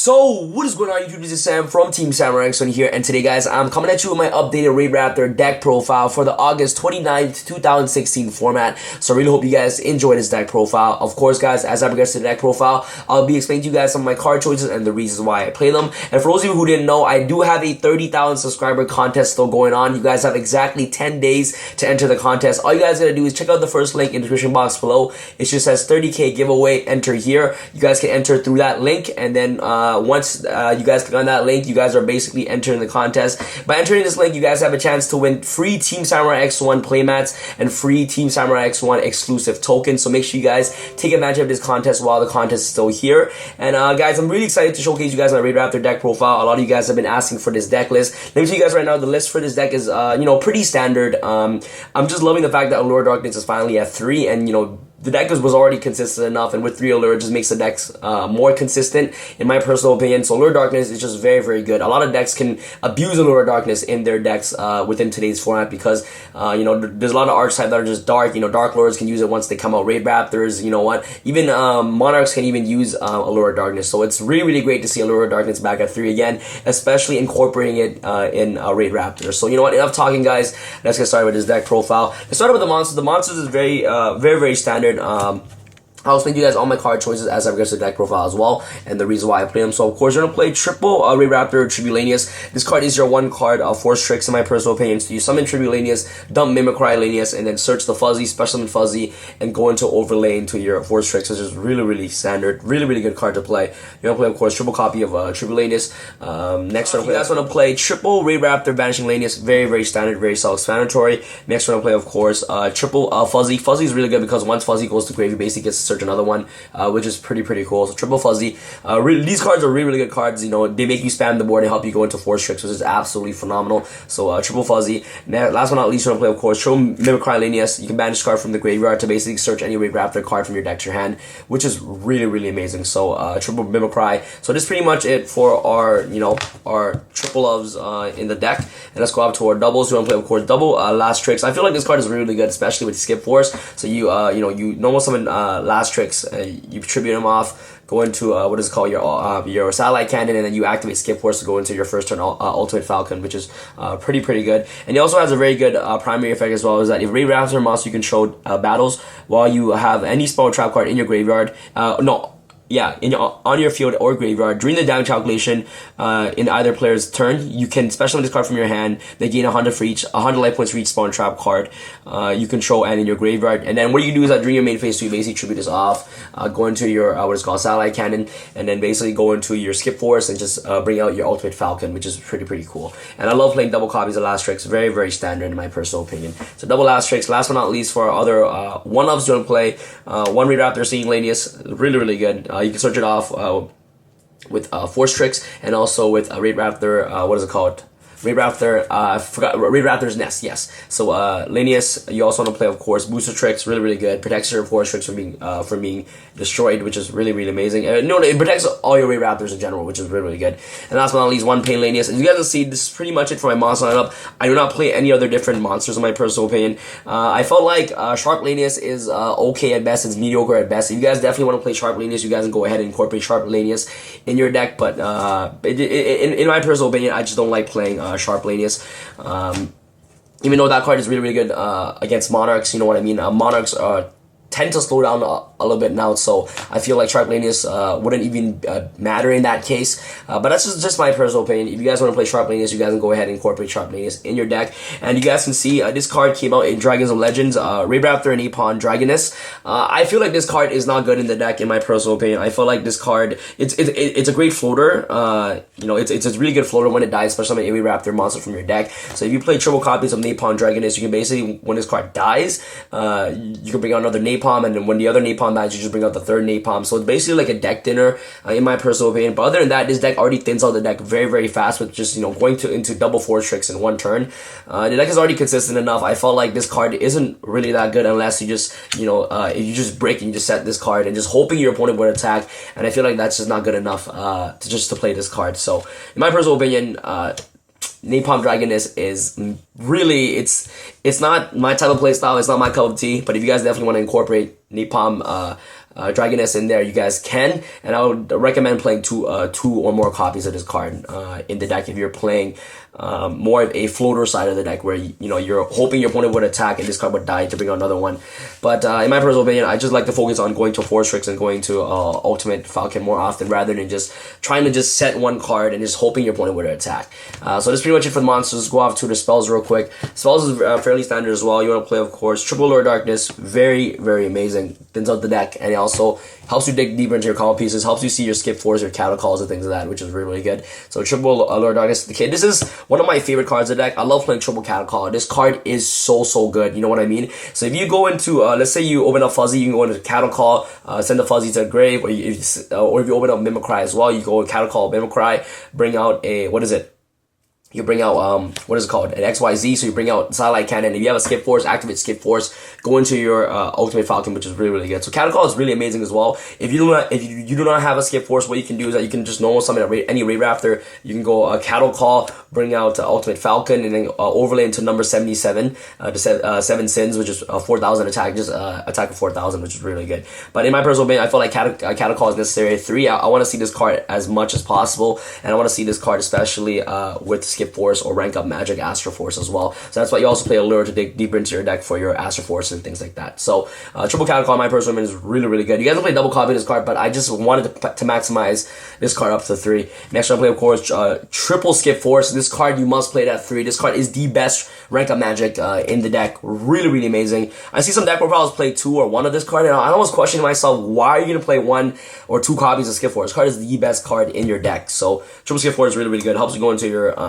So, what is going on YouTube? This is Sam from TeamSamuraiX1 here, and today guys, I'm coming at you with my updated RAIDRAPTOR deck profile for the August 29th, 2016 format. So I really hope you guys enjoy this deck profile. Of course guys, as I progress to the deck profile, I'll be explaining to you guys some of my card choices and the reasons why I play them. And for those of you who didn't know, I do have a 30,000 subscriber contest still going on. You guys have exactly 10 days to enter the contest. All you guys gotta do is check out the first link in the description box below. It just says 30K giveaway, enter here. You guys can enter through that link, and then once you guys click on that link, you guys are basically entering the contest. By entering this link, you guys have a chance to win free TeamSamuraiX1 playmats and free TeamSamuraiX1 exclusive tokens. So make sure you guys take advantage of this contest while the contest is still here. And guys, I'm really excited to showcase you guys my RAIDRAPTOR deck profile. A lot of you guys have been asking for this deck list. Let me tell you guys right now, the list for this deck is pretty standard. I'm just loving the fact that Allure Darkness is finally at 3, and the deck was already consistent enough, and with 3 Allure, it just makes the decks more consistent, in my personal opinion. So Allure Darkness is just very, very good. A lot of decks can abuse Allure Darkness in their decks within today's format because, there's a lot of archetypes that are just dark. Dark Lords can use it once they come out. RAIDRAPTORs, even Monarchs can even use Allure Darkness. So it's really, really great to see Allure Darkness back at 3 again, especially incorporating it in RAIDRAPTOR. So enough talking, guys. Let's get started with this deck profile. Let's start with the monsters. The monsters is very, very standard. I'll explain to you guys all my card choices as I progress to the deck profile as well, and the reason why I play them. So of course, you're going to play triple RAIDRAPTOR Tribulanius. This card is your one card, Force Tricks in my personal opinion. So you summon Tribulanius, dump Mimicry Lanius, and then search the Fuzzy, special summon Fuzzy, and go into overlay into your Force Tricks, which is really, really standard. Really, really good card to play. You're going to play, of course, triple copy of Tribulanius. Next, you guys want to play triple RAIDRAPTOR Vanishing Lanius. Very, very standard, very self-explanatory. Next, we're going to play, of course, triple Fuzzy. Fuzzy is really good because once Fuzzy goes to grave, you basically get to search another one, which is pretty cool. So triple Fuzzy. These cards are really, really good cards. They make you spam the board and help you go into Force Tricks, which is absolutely phenomenal. So triple Fuzzy. Now, last but not least, we're gonna play, of course, triple Mimicry Lanius. You can banish card from the graveyard to basically search any RAIDRAPTOR card from your deck to your hand, which is really, really amazing. So triple Mimicry. So this is pretty much it for our our triple loves in the deck. And let's go up to our doubles. We're gonna play, of course, double Last Tricks. I feel like this card is really good, especially with Skip Force. So you normal summon Last Tricks. You tribute them off, go into what is it called, your satellite cannon, and then you activate Skip Force to go into your first turn Ultimate Falcon, which is pretty good. And he also has a very good primary effect as well, is that if RAIDRAPTOR monster, you control battles while you have any spell trap card in your graveyard. On your field or graveyard during the damage calculation in either player's turn, you can special this card from your hand. They gain 100 life points for each spawn trap card you control and in your graveyard. And then what you do is that during your main phase 2, you basically tribute this off, go into your what is called satellite cannon, and then basically go into your Skip Force and just bring out your Ultimate Falcon, which is pretty cool. And I love playing double copies of Last Tricks. Very standard in my personal opinion. So double Last Tricks. Last but not least, for our other one-ups, you want to play one RAIDRAPTOR Singing Lanius. Really good. You can search it off with Force Tricks, and also with RAIDRAPTOR, what is it called? RAIDRAPTOR, I forgot, RAIDRAPTOR's Nest, yes. So Lanius, you also want to play, of course, Booster Tricks, really good. Protects your Force Tricks from being destroyed, which is really amazing. It protects all your RAIDRAPTORs in general, which is really good. And last but not least, one Pain Lanius. As you guys can see, this is pretty much it for my monster lineup. I do not play any other different monsters in my personal opinion. I felt like Sharp Lanius is okay at best, it's mediocre at best. If you guys definitely want to play Sharp Lanius, you guys can go ahead and incorporate Sharp Lanius in your deck, but in my personal opinion, I just don't like playing Sharp Lanius. Even though that card is really good against Monarchs, you know what I mean? Monarchs tend to slow down a little bit now, so I feel like Sharp Lanius wouldn't even matter in that case. But that's just my personal opinion. If you guys want to play Sharp Lanius, you guys can go ahead and incorporate Sharp Lanius in your deck. And you guys can see this card came out in Dragons of Legends, RAIDRAPTOR and Apon Dragoness. I feel like this card is not good in the deck, in my personal opinion. I feel like this card, it's a great floater. It's a really good floater when it dies, especially on an RAIDRAPTOR monster from your deck. So if you play triple copies of Napalm Dragoness, you can basically, when this card dies, you can bring out another Napalm, and then when the other Napalm dies, you just bring out the third Napalm. So it's basically like a deck thinner, in my personal opinion. But other than that, this deck already thins out the deck very fast with just going into double Force Tricks in one turn. The deck is already consistent enough. I felt like this card isn't really that good unless you just if you just break and you just set this card and just hoping your opponent would attack. And I feel like that's just not good enough to play this card. So in my personal opinion, Napalm Dragoness is really, it's not my type of play style, it's not my cup of tea, but if you guys definitely want to incorporate Napalm Dragoness in there, you guys can, and I would recommend playing two or more copies of this card in the deck if you're playing more of a floater side of the deck where you're hoping your opponent would attack and this card would die to bring out another one. But in my personal opinion, I just like to focus on going to Force Tricks and going to Ultimate Falcon more often rather than just trying to just set one card and just hoping your opponent would attack. So that's pretty much it for the monsters. Let's go off to the spells real quick. Spells is fairly standard as well. You want to play, of course, Triple Lure Darkness. Very, very amazing. Thins out the deck, and it also helps you dig deeper into your combo pieces, helps you see your skip fours, your cattle calls, and things like that, which is really, really good. So Triple Lure Darkness. Okay, this is one of my favorite cards in the deck. I love playing Triple Cattle Call. This card is so good. You know what I mean? So if you go into, let's say you open up Fuzzy, you can go into Cattle Call, send the Fuzzy to the grave, or if you open up Mimicry as well, you go Cattle Call, Mimicry, bring out a, what is it? You bring out, what is it called? An XYZ, so you bring out Satellite Cannon. If you have a Skip Force, activate Skip Force, go into your Ultimate Falcon, which is really, really good. So Cattle Call is really amazing as well. If you do not have a Skip Force, what you can do is that you can just normal summon any Raidraptor. You can go Cattle Call, bring out Ultimate Falcon, and then overlay into number 77, to 7 Sins, which is 4,000 attack, just attack of 4,000, which is really good. But in my personal opinion, I feel like Cattle Call is necessary at 3. I want to see this card as much as possible, and I want to see this card especially with Skip Force or rank up Magic Astro Force as well. So that's why you also play a Lure to dig deeper into your deck for your Astro Force and things like that. So Triple Cattle Call, in my personal opinion, is really, really good. You guys can play double copy this card, but I just wanted to maximize this card up to 3. Next, I'm going to play, of course, Triple Skip Force. This card, you must play it at 3. This card is the best rank up Magic in the deck. Really, really amazing. I see some deck profiles play 2 or 1 of this card, and I almost question myself, why are you going to play 1 or 2 copies of Skip Force? This card is the best card in your deck. So Triple Skip Force is really, really good. It helps you go into your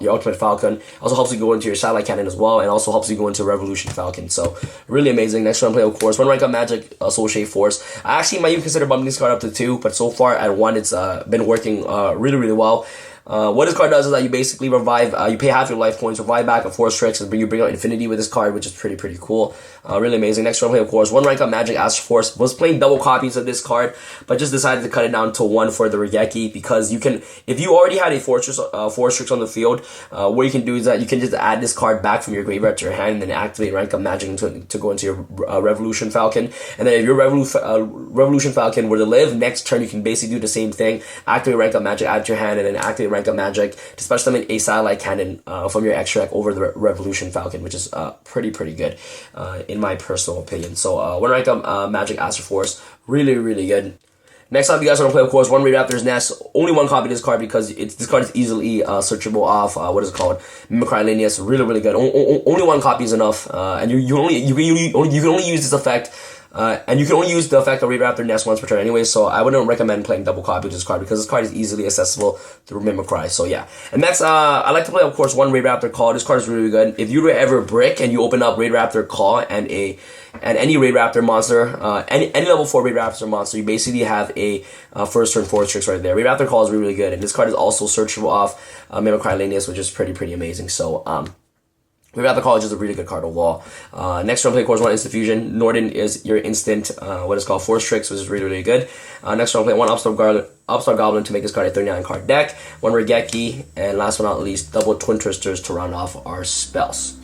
Ultimate Falcon. Also helps you go into your Satellite Cannon as well, and also helps you go into Revolution Falcon. So really amazing. Next one, play, of course, 1 rank up Magic Soul Shade Force. I actually might even consider bumping this card up to 2, but so far at 1, it's been working really, really well. What this card does is that you basically revive, you pay half your life points, revive back a Force Tricks, and bring out Infinity with this card, which is pretty cool. Really amazing. Next round play, of course, 1 rank up Magic Astro Force. Was playing double copies of this card, but just decided to cut it down to 1 for the Regeki, because you can, if you already had a Force Tricks on the field, what you can do is that you can just add this card back from your graveyard to your hand, and then activate rank up Magic to go into your Revolution Falcon. And then if your Revolution Falcon were to live, next turn you can basically do the same thing, activate rank up Magic, add to your hand, and then activate rank up Magic to special summon a Satellite Cannon from your extra deck over the Revolution Falcon, which is pretty good in my personal opinion. So 1 rank up Magic Astro Force, really good. Next up, you guys want to play, of course, 1 Raidraptor's Nest. Only 1 copy of this card because this card is easily searchable off. What is it called? Mimicry Lineus. Really good. Only 1 copy is enough, and you can only use this effect. And you can only use the effect of Raidraptor Nest once per turn anyway, so I wouldn't recommend playing double copy with this card because this card is easily accessible through Mimicry. So yeah. And next, I like to play, of course, 1 Raidraptor Call. This card is really good. If you ever brick and you open up Raidraptor Call and any Raidraptor monster, any level 4 Raidraptor monster, you basically have a first turn Force Tricks right there. Raidraptor Call is really good, and this card is also searchable off Mimicry Lineus, which is pretty amazing. So Raidraptor Call is just a really good card overall. Next round play, of course, 1 Instant Fusion. Norden is your instant, what is called Force Tricks, which is really good. Next round play, 1 Upstart Goblin to make this card a 39 card deck. 1 Regeki, and last but not least, double Twin Twisters to round off our spells.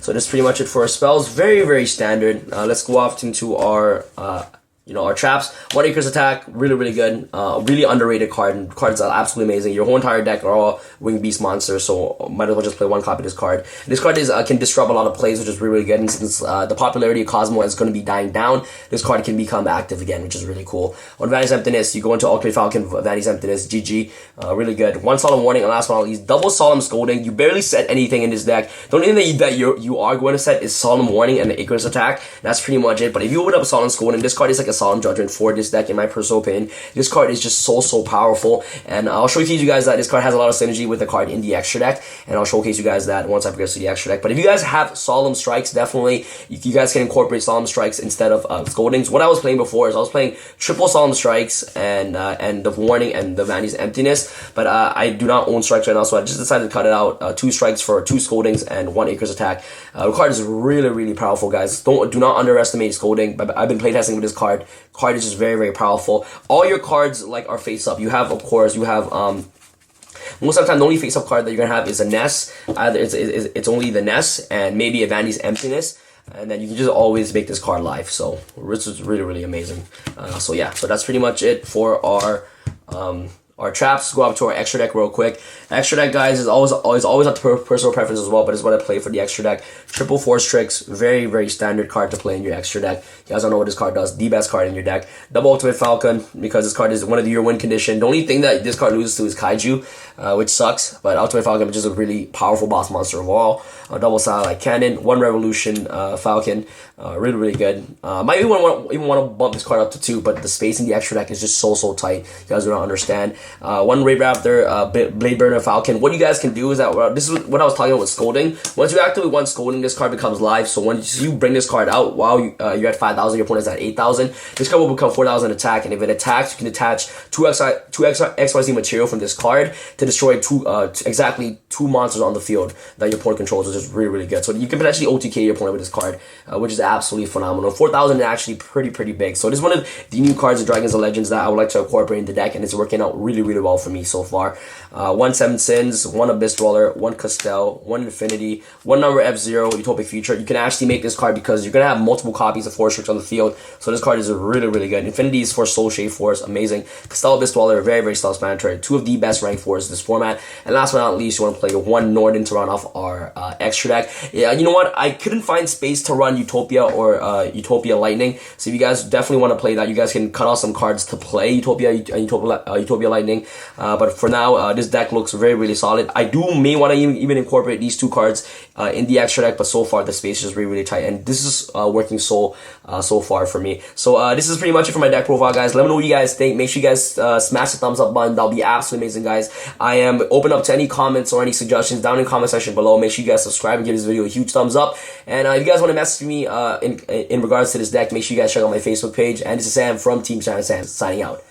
So that's pretty much it for our spells. Very standard. Let's go off into our our traps. 1 Acres Attack, really good. Really underrated card. Cards are absolutely amazing. Your whole entire deck are all Winged Beast monsters, so might as well just play 1 copy of this card. This card can disrupt a lot of plays, which is really good. And since the popularity of Cosmo is going to be dying down, this card can become active again, which is really cool. On Vanity's Emptiness, you go into Ultimate Falcon, Vanity's Emptiness, GG. Really good. 1 Solemn Warning, and last but not least, double Solemn Scolding. You barely set anything in this deck. The only thing that you are going to set is Solemn Warning and the Acres Attack. That's pretty much it. But if you open up Solemn Scolding, this card is like a Solemn Judgment for this deck, in my personal opinion. This card is just so powerful, and I'll showcase you guys that this card has a lot of synergy with the card in the extra deck, and I'll showcase you guys that once I progress to the extra deck. But if you guys have Solemn Strikes, definitely you guys can incorporate Solemn Strikes instead of Scoldings. What I was playing before is I was playing triple Solemn Strikes and the Warning and the Vanity's Emptiness, but I do not own Strikes right now, so I just decided to cut it out. 2 Strikes for 2 Scoldings and 1 Acres Attack. The card is really powerful, guys. Do not underestimate Scolding. I've been playtesting with this card. Card is just very powerful. All your cards are face up. You have, of course, most of the time the only face up card that you're gonna have is a Nest. Either it's only the Nest and maybe a Vanity's Emptiness. and then you can just always make this card live. So this is really amazing. So yeah, so that's pretty much it for our traps. Go up to our extra deck real quick. Extra deck, guys, is always up to personal preference as well, but it's what I play for the extra deck. Triple Force Tricks, very standard card to play in your extra deck. You guys don't know what this card does. The best card in your deck. Double Ultimate Falcon, because this card is one of your win condition. The only thing that this card loses to is Kaiju, which sucks, but Ultimate Falcon, which is a really powerful boss monster of all. Double Satellite Cannon, 1 Revolution Falcon, really good. Might even want to bump this card up to 2, but the space in the extra deck is just so tight. You guys don't understand. 1 RAIDRAPTor, Blade Burner Falcon. What you guys can do is that, this is what I was talking about with Scolding. Once you activate 1 Scolding, this card becomes live. So once you bring this card out while you're at 5,000, your opponent's at 8,000, this card will become 4,000 attack. And if it attacks, you can attach 2 XYZ material from this card to destroy exactly 2 monsters on the field that your opponent controls, which is really good. So you can potentially OTK your opponent with this card, which is absolutely phenomenal. 4,000 is actually pretty big. So this is one of the new cards of Dragons and Legends that I would like to incorporate in the deck, and it's working out really well for me so far. 1 Seven Sins, 1 Abyss Dweller, 1 Castell, 1 Infinity, 1 number F-Zero, Utopic Future. You can actually make this card because you're going to have multiple copies of Force Tricks on the field, so this card is really good. Infinity is for Soul Shade Force, amazing. Castell, Abyss Dweller, very self-explanatory. 2 of the best rank 4s in this format. And last but not least, you want to play 1 Norden to run off our extra deck. Yeah, you know what? I couldn't find space to run Utopia or Utopia Lightning, so if you guys definitely want to play that, you guys can cut off some cards to play Utopia Lightning. But for now, this deck looks very solid. I may want to even incorporate these 2 cards in the extra deck, but so far the space is really tight, and this is working so far for me. So this is pretty much it for my deck profile, guys. Let me know what you guys think. Make sure you guys smash the thumbs up button. That'll be absolutely amazing, guys. I am open up to any comments or any suggestions down in the comment section below. Make sure you guys subscribe and give this video a huge thumbs up. And if you guys want to message me in regards to this deck, make sure you guys check out my Facebook page. And this is Sam from Team Sam, signing out.